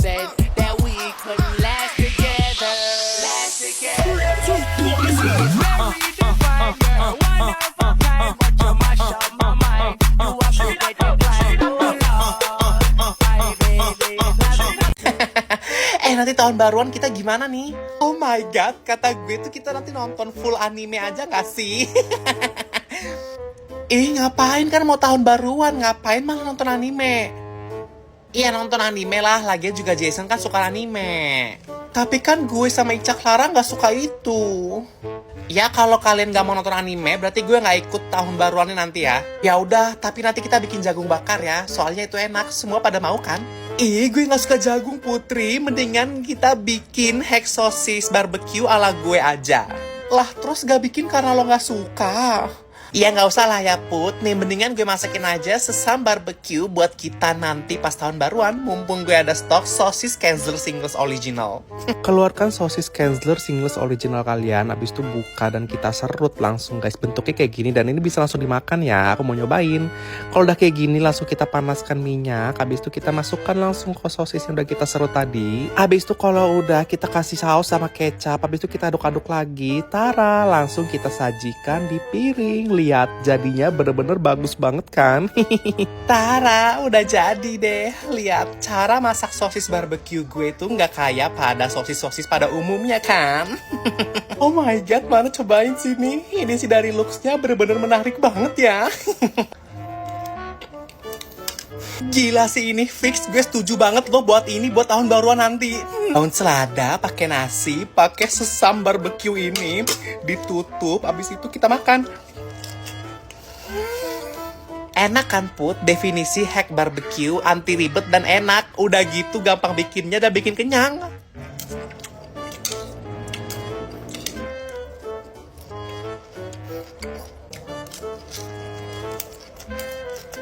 said that we couldn't last together. Last together. Very divine, girl, wonderful kind, but you mash up my mind. You have to get declined, oh Lord. My baby, Nanti tahun baruan kita gimana nih? Oh my god, kata gue tuh kita nanti nonton full anime aja gak sih? Ngapain kan mau tahun baruan? Ngapain malah nonton anime? Iya nonton anime lah, lagian juga Jason kan suka anime. Tapi kan gue sama Ica Clara gak suka itu. Ya kalau kalian gak mau nonton anime, berarti gue gak ikut tahun baruannya nanti ya. Ya udah, tapi nanti kita bikin jagung bakar ya, soalnya itu enak, semua pada mau kan? Gue gak suka jagung Putri, mendingan kita bikin hack sosis barbecue ala gue aja. Lah terus gak bikin karena lo gak suka? Iya gak usah lah ya Put, nih mendingan gue masakin aja sesam barbecue buat kita nanti pas tahun baruan, mumpung gue ada stok sosis Kenzler Singles Original. Keluarkan sosis Kenzler Singles Original kalian, habis itu buka dan kita serut langsung guys. Bentuknya kayak gini dan ini bisa langsung dimakan ya, aku mau nyobain. Kalau udah kayak gini langsung kita panaskan minyak, habis itu kita masukkan langsung ke sosis yang udah kita serut tadi. Habis itu kalau udah kita kasih saus sama kecap, habis itu kita aduk-aduk lagi. Tara, langsung kita sajikan di piring. Lihat, jadinya bener-bener bagus banget kan? Tara, udah jadi deh. Lihat, cara masak sosis barbecue gue tuh nggak kayak pada sosis-sosis pada umumnya kan? Oh my god, mana cobain sini. Ini sih dari looks-nya bener-bener menarik banget ya. Gila sih ini, fix gue setuju banget loh buat ini, buat tahun baruan nanti. Daun selada, pakai nasi, pakai sesam barbecue ini, ditutup, abis itu kita makan. Enak kan Put, definisi hack barbecue, anti ribet dan enak. Udah gitu gampang bikinnya dan bikin kenyang.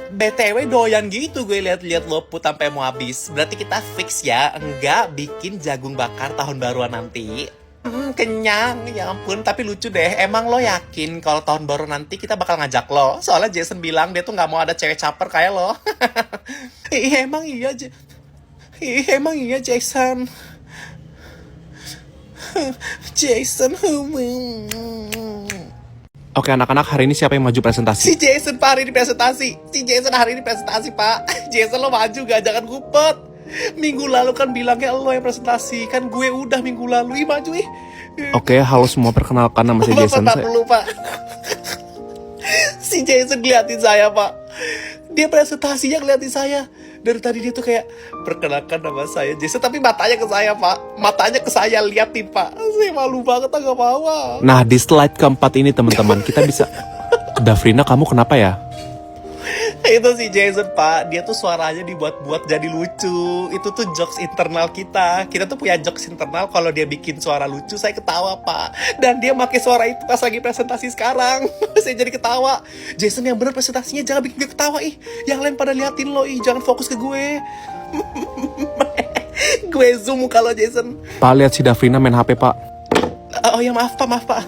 BTW doyan gitu gue lihat-lihat lo Put sampai mau habis. Berarti kita fix ya, enggak bikin jagung bakar tahun baruan nanti. Kenyang, ya ampun, tapi lucu deh. Emang lo yakin kalau tahun baru nanti kita bakal ngajak lo? Soalnya Jason bilang dia tuh nggak mau ada cewek caper kayak lo. Emang iya Jason. Jason. Oke anak-anak, hari ini siapa yang maju presentasi? Si Jason Pak hari ini presentasi Pak. Jason lo maju gak? Jangan ngumpet. Minggu lalu kan bilangnya lo yang presentasi. Kan gue udah minggu lalu. Maju ih. Oke, halo semua, perkenalkan nama saya Jason. Pak. Si Jason ngeliatin saya Pak. Dia presentasinya ngeliatin saya. Dari tadi dia tuh kayak, perkenalkan nama saya Jason. Tapi matanya ke saya Pak. Matanya ke saya, liatin Pak. Saya malu banget, gak mau. Nah, di slide keempat ini teman-teman, kita bisa... Dafrina, kamu kenapa ya? Itu si Jason Pak, dia tuh suaranya dibuat-buat jadi lucu. Itu tuh jokes internal kita. Kita tuh punya jokes internal, kalau dia bikin suara lucu saya ketawa Pak. Dan dia pakai suara itu pas lagi presentasi sekarang. Saya jadi ketawa. Jason yang bener presentasinya, jangan bikin gue ketawa ih. Yang lain pada liatin lo ih, jangan fokus ke gue. Gue zoom kalau Jason. Pak, lihat si Dafrina main HP Pak. Oh ya maaf Pak.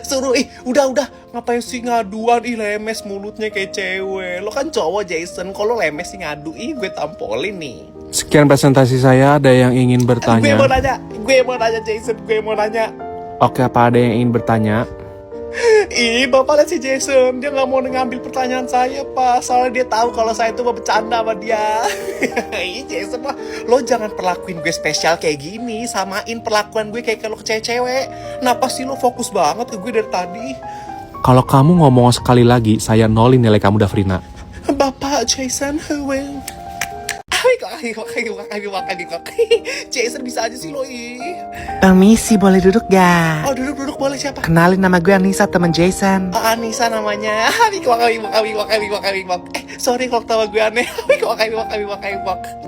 Suruh udah ngapain sih ngaduan, lemes mulutnya kayak cewek. Lo kan cowok Jason, kalau lemes sih ngadu, gue tampolin nih. Sekian presentasi saya, ada yang ingin bertanya? Gue mau nanya Jason, gue mau nanya. Oke, apa ada yang ingin bertanya? Bapak lihat si Jason, dia gak mau ngambil pertanyaan saya Pak. Soalnya dia tahu kalau saya tuh mau bercanda sama dia. Jason Pak, lo jangan perlakuin gue spesial kayak gini. Samain perlakuan gue kayak kalau ke cewek-cewek. Kenapa sih lo fokus banget ke gue dari tadi? Kalau kamu ngomong sekali lagi, saya nolin nilai kamu Dafrina. Bapak Jason, Jason bisa aja sih lo Permisi, boleh duduk gak? Oh duduk boleh, siapa? Kenalin, nama gue Anissa, temen Jason. Anissa namanya. Sorry kalau ketawa gue aneh.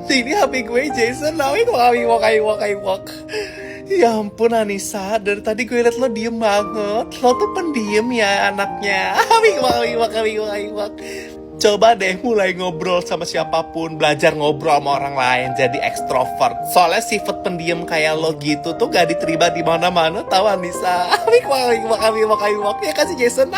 Ini HP gue Jason. Ya ampun Anissa, dari tadi gue liat lo diem banget. Lo tuh pendiam ya anaknya. Coba deh mulai ngobrol sama siapapun, belajar ngobrol sama orang lain, jadi ekstrovert. Soalnya sifat pendiam kayak lo gitu tuh gak diterima di mana-mana, tahu Anissa? Ya kasih Jason,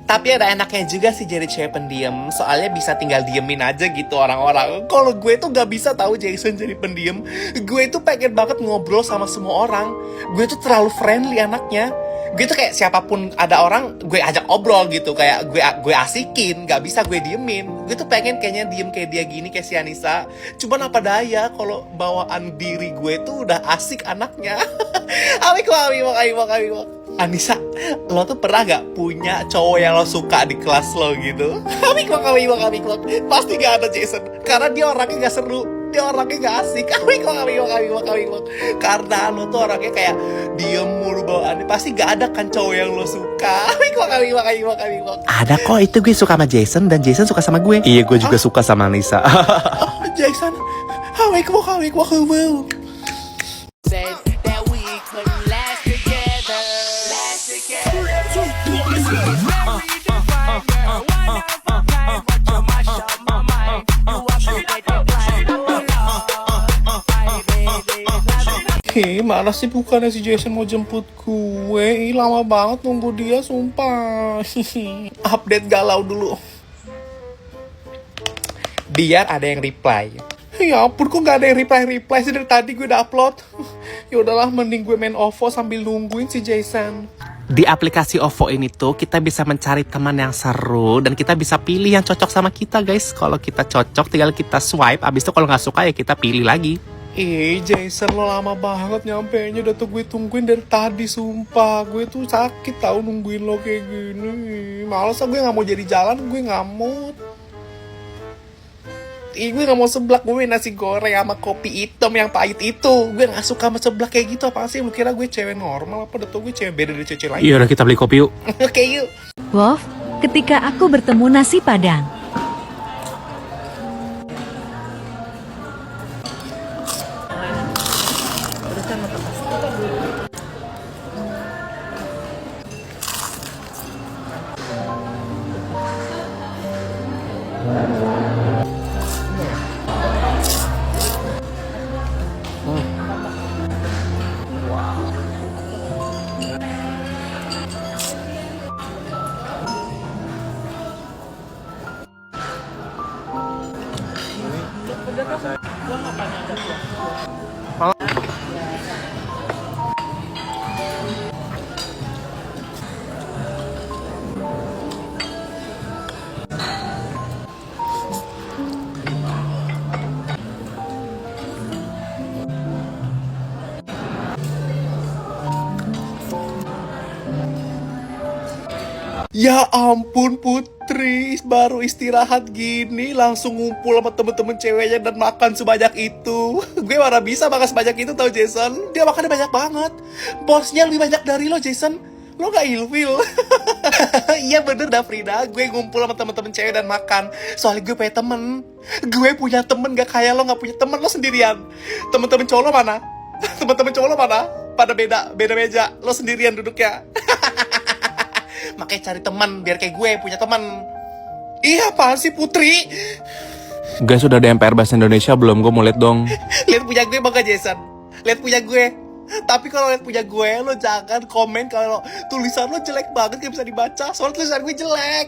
Tapi ada enaknya juga sih jadi cewek pendiam. Soalnya bisa tinggal diemin aja gitu orang-orang. Kalau gue tuh gak bisa tahu Jason jadi pendiam. Gue tuh pengen banget ngobrol sama semua orang. Gue tuh terlalu friendly anaknya. Gue tuh kayak siapapun ada orang, gue ajak obrol gitu. Kayak gue asikin, gak bisa gue diemin. Gue tuh pengen kayaknya diem kayak dia gini, kayak si Anissa. Cuman apa daya kalau bawaan diri gue tuh udah asik anaknya. Amik. Anissa, lo tuh pernah gak punya cowok yang lo suka di kelas lo gitu? Amik. Pasti gak ada Jason. Karena dia orangnya gak seru. Dia orangnya gak asik. Amik. Karena lo tuh orangnya kayak diem mulu bawaannya. Pasti gak ada kan cowok yang lo suka. Amik. Ada kok, itu gue suka sama Jason dan Jason suka sama gue. Iya, gue juga suka sama Anissa. Jason, amik. Said that we couldn't last together. Very divine, girl. One of a kind, but you mash up my mind. You have to get it right. Oh, my baby. Mana sih bukannya si Jason mau jemput gue? Lama banget nunggu dia, sumpah. Update galau dulu. Biar ada yang reply. Ya ampun, kok gak ada yang reply sih dari tadi gue udah upload. Ya udahlah, mending gue main OVO sambil nungguin si Jason. Di aplikasi OVO ini tuh kita bisa mencari teman yang seru dan kita bisa pilih yang cocok sama kita, guys. Kalau kita cocok tinggal kita swipe, abis itu kalau nggak suka ya kita pilih lagi. Jason, lo lama banget nyampenya. Udah tuh gue tungguin dari tadi, sumpah. Gue tuh sakit tau nungguin lo kayak gini. Males gue gak mau jadi jalan, gue gak mood. Gue gak mau seblak, gue nasi goreng sama kopi hitam yang pahit itu. Gue gak suka sama seblak kayak gitu. Apa sih, lu kira gue cewek normal apa? Udah tuh gue cewek beda dari cewek lain. Iya udah, kita beli kopi yuk. Oke, yuk. Wolf, ketika aku bertemu nasi padang. Ya ampun Putri, baru istirahat gini langsung ngumpul sama temen-temen ceweknya dan makan sebanyak itu. Gue mana bisa makan sebanyak itu tau Jason. Dia makannya banyak banget. Bosnya lebih banyak dari lo Jason. Lo gak ilfil. Iya bener dah Frida, gue ngumpul sama temen-temen cewek dan makan. Soalnya gue punya temen. Gue punya temen gak kayak lo gak punya temen, lo sendirian. Temen-temen cowok lo mana? Temen-temen cowok lo mana? Pada beda meja, lo sendirian duduknya. Makanya cari teman biar kayak gue punya teman. Iya, apaan sih Putri? Guys, sudah ada MPR Bahasa Indonesia belum? Gue mau lihat dong. Lihat punya gue bangga Jason. Lihat punya gue. Tapi kalau lihat punya gue, lo jangan komen kalau tulisan lo jelek banget gak bisa dibaca. Soalnya tulisan gue jelek.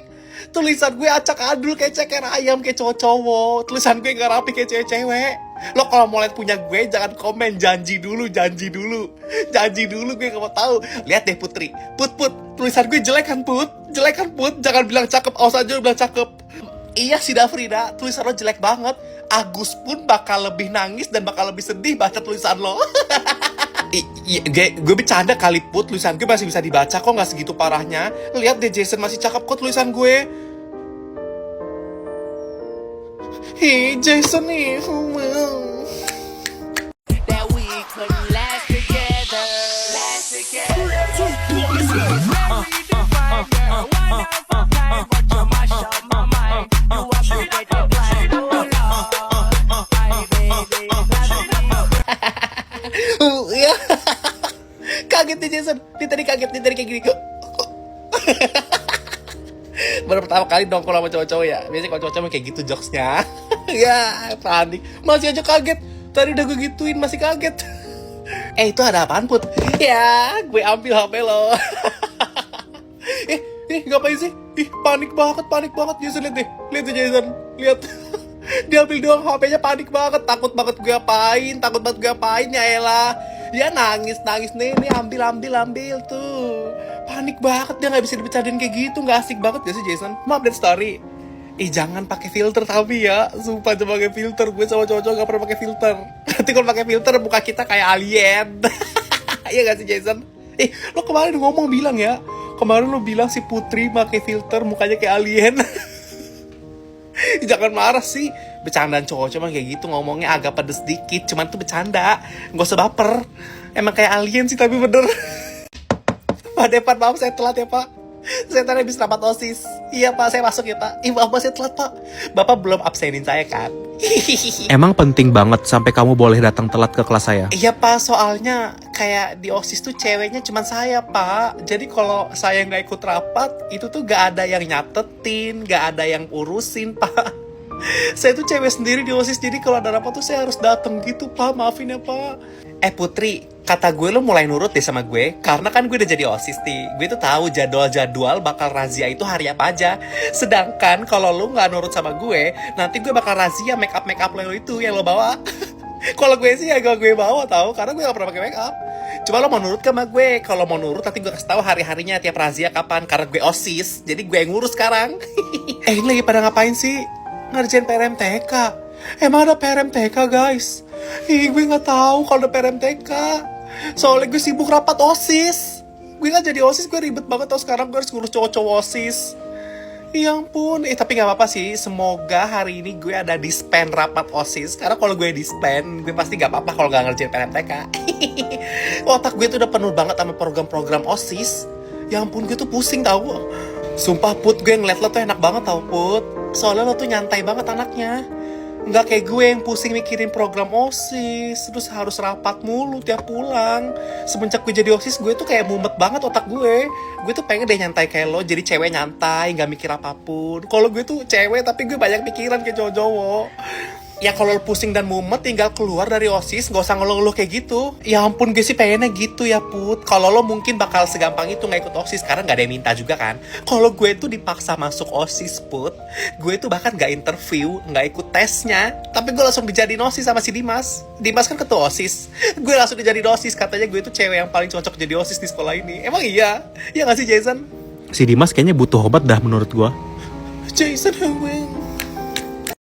Tulisan gue acak adul kayak ceker ayam, kayak cowok-cowok. Tulisan gue gak rapi kayak cewek-cewek. Lo kalau mau lihat punya gue jangan komen, janji dulu gue gak mau tahu. Lihat deh Putri, Put, tulisan gue jelek kan Put, jangan bilang cakep, awas aja bilang cakep. Iya sih Frida, tulisan lo jelek banget. Agus pun bakal lebih nangis dan bakal lebih sedih baca tulisan lo. Gue bercanda kali Put, tulisan gue masih bisa dibaca kok, gak segitu parahnya. Lihat deh Jason, masih cakep kok tulisan gue. Jason nih. That we couldn't last together. Very divine, girl. One of a kind, but you mash up my mind. You have to get it right. Oh, my baby. Ya. Kaget nih Jason. Dia tadi kaget, dia tadi kayak gini. Baru pertama kali dong kalau sama cowok-cowok ya. Biasanya kalau cowok-cowok kayak gitu jokesnya. Ya, panik. Masih aja kaget. Tadi udah gue gituin, masih kaget. Itu ada apaan Put? Ya, gue ambil HP lo. Ngapain sih? Ih, panik banget Jason, lihat deh. Lihat tuh Jason, lihat. Dia ambil doang HP-nya, panik banget, takut banget gue apain ya elah. Ya nangis nih, ambil tuh. Panik banget, dia nggak bisa dibicarain kayak gitu, nggak asik banget gak sih Jason? Maaf update story. Jangan pakai filter tapi ya, sumpah coba pakai filter. Gue sama cowok-cowok gak pernah pakai filter. Nanti kalau pakai filter muka kita kayak alien. Iya gak sih Jason? Lo kemarin ngomong bilang ya, kemarin lo bilang si Putri pakai filter mukanya kayak alien. Jangan marah sih, bercandaan cowok cuma kayak gitu, ngomongnya agak pedes dikit, cuman tuh bercanda, gak usah baper. Emang kayak alien sih tapi bener. Pak Depan, maaf saya telat ya Pak. Saya tadi habis rapat OSIS. Iya Pak, saya masuk ya Pak. Maaf saya telat Pak. Bapak belum absenin saya kan? Emang penting banget sampai kamu boleh datang telat ke kelas saya? Iya Pak, soalnya kayak di OSIS tuh ceweknya cuma saya Pak. Jadi kalau saya nggak ikut rapat, itu tuh gak ada yang nyatetin, gak ada yang urusin Pak. Saya tuh cewek sendiri di OSIS, jadi kalau ada rapat tuh saya harus datang gitu Pak. Maafin ya Pak. Putri, kata gue lo mulai nurut deh sama gue, karena kan gue udah jadi OSIS nih. Gue tuh tahu jadwal bakal razia itu hari apa aja. Sedangkan kalau lo nggak nurut sama gue, nanti gue bakal razia make up lo itu yang lo bawa. Kalau gue sih ya gak gue bawa tahu, karena gue gak pernah pakai make up. Cuma lo mau nurut ke sama gue. Kalau mau nurut nanti gue kasih tahu hari-harinya tiap razia kapan, karena gue OSIS. Jadi gue yang ngurus sekarang. Ini lagi pada ngapain sih? Ngerjain PRMTK. Emang ada PRMTK guys? Gue gak tahu kalau ada PRMTK. Soalnya gue sibuk rapat OSIS. Gue gak jadi OSIS, gue ribet banget tau. Sekarang gue harus ngurus cowok-cowok OSIS. Ya ampun, tapi gak apa-apa sih. Semoga hari ini gue ada dispen rapat OSIS. Karena kalau gue dispen, gue pasti gak apa-apa kalau gak ngerjain PRMTK. Otak gue tuh udah penuh banget sama program-program OSIS. Ya ampun, gue tuh pusing tau. Sumpah Put, gue ngeliat lo tuh enak banget tau Put. Soalnya lo tuh nyantai banget anaknya. Nggak kayak gue yang pusing mikirin program OSIS, terus harus rapat mulu tiap pulang. Semenjak gue jadi OSIS, gue tuh kayak mumet banget otak gue. Gue tuh pengen deh nyantai kayak lo, jadi cewek nyantai, nggak mikir apapun. Kalau gue tuh cewek, tapi gue banyak pikiran kayak cowok-cowok. Ya kalau lo pusing dan mumet, tinggal keluar dari OSIS, gak usah ngeluh-ngeluh kayak gitu. Ya ampun, gue sih pengennya gitu ya Put. Kalau lo mungkin bakal segampang itu gak ikut OSIS, karena gak ada yang minta juga kan. Kalau gue tuh dipaksa masuk OSIS Put, gue tuh bahkan gak interview, gak ikut tesnya, tapi gue langsung dijadiin OSIS sama si Dimas. Dimas kan ketua OSIS, gue langsung dijadiin OSIS. Katanya gue tuh cewek yang paling cocok jadi OSIS di sekolah ini. Emang iya? Iya gak sih Jason? Si Dimas kayaknya butuh obat dah menurut gua. Jason,